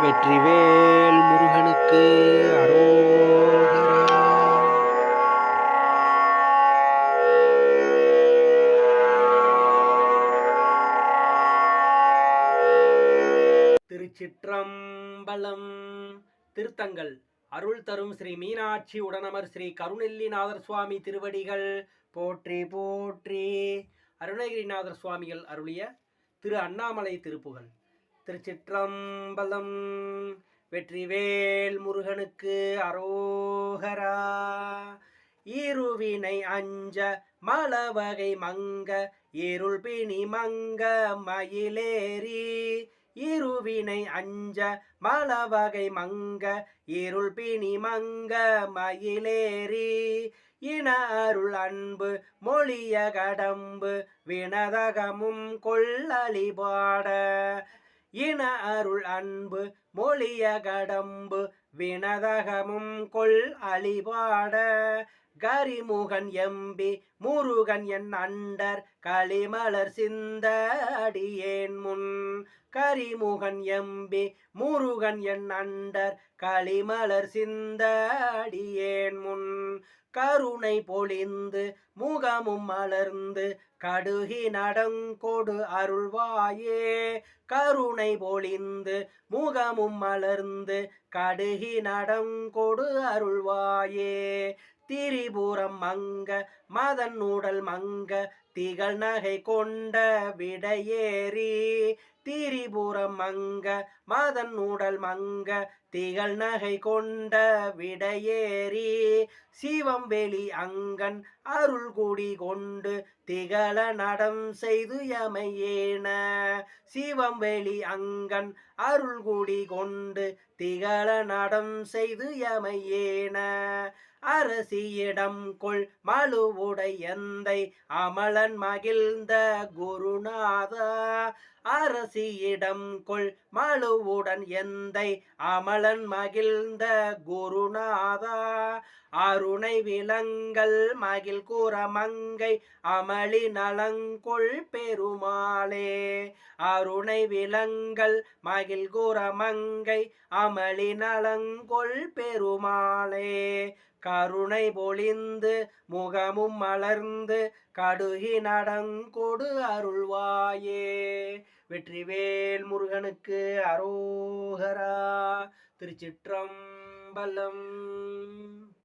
வெற்றிவேல் முருகனுக்கு அரோகரா. திருச்சிற்றம்பலம். திருத்தங்கள் அருள் தரும் ஸ்ரீ மீனாட்சி உடனமர் ஸ்ரீ கருணெல்லிநாதர் சுவாமி திருவடிகள் போற்றி போற்றி. அருணகிரிநாதர் சுவாமிகள் அருளிய திரு அண்ணாமலை திருப்புகழ். திருச்சிற்றம்பலம். வெற்றிவேல் முருகனுக்கு அரோகரா. இருவினை அஞ்ச மலவகை மங்க இருள் பிணி மங்க மயிலேறி. இருவினை அஞ்ச மலவகை மங்க இருள் பிணி மங்க மயிலேறி. இன அருள் அன்பு மொழிய கடம்பு வினதகமும் கொள்ளளி பாட. இன அருள் அன்பு மொழிய கடம்பு வினதகமும் கொள் அழிபாட. கரிமுகன் எம்பி முருகன் என் அண்டர் களிமலர் சிந்த அடியேன் முன். கரிமுகன் எம்பி முருகன் என் அண்டர் களிமலர் சிந்த அடியேன் முன். கருணை பொழிந்து முகமும் மலர்ந்து கடுகி நடங்கொடு அருள்வாயே. கருணை பொழிந்து முகமும் மலர்ந்து கடுகி நடங்கொடு அருள்வாயே. திரிபுரம் மங்க மதன் உடல் மங்க திகழ் நகை கொண்ட விடையேறி. திரிபுரம் மங்க மதன் உடல் மங்க திகழ் நகை கொண்ட விடையேறி. சிவம் வெளி அங்கன் அருள் குடி கொண்டு திகழ நடம் செய்து எமையேன. சிவம் வெளி அங்கன் அருள் குடி கொண்டு திகழ நடம் செய்து எமையேன. அரசியிடம் கொள் மழுவுடை எந்தை அமலன் மகிழ்ந்த குருநாதா. அரசியிடம் கொள் மழுவுடன் எந்தை அமலன் மகிழ்ந்த குருநாதா. அருணை விலங்கல் மகிழ் கூறமங்கை அமளி நலங்கொள் பெருமாளே. அருணை விலங்கல் மகிழ் கூறமங்கை அமளி நலங்கொள் பெருமாளே. கருணை பொழிந்து முகமும் மலர்ந்து கடுகி நடங்கொடு அருள்வாயே. வெற்றிவேல் முருகனுக்கு அரோகரா. திருச்சிற்றம்பலம்.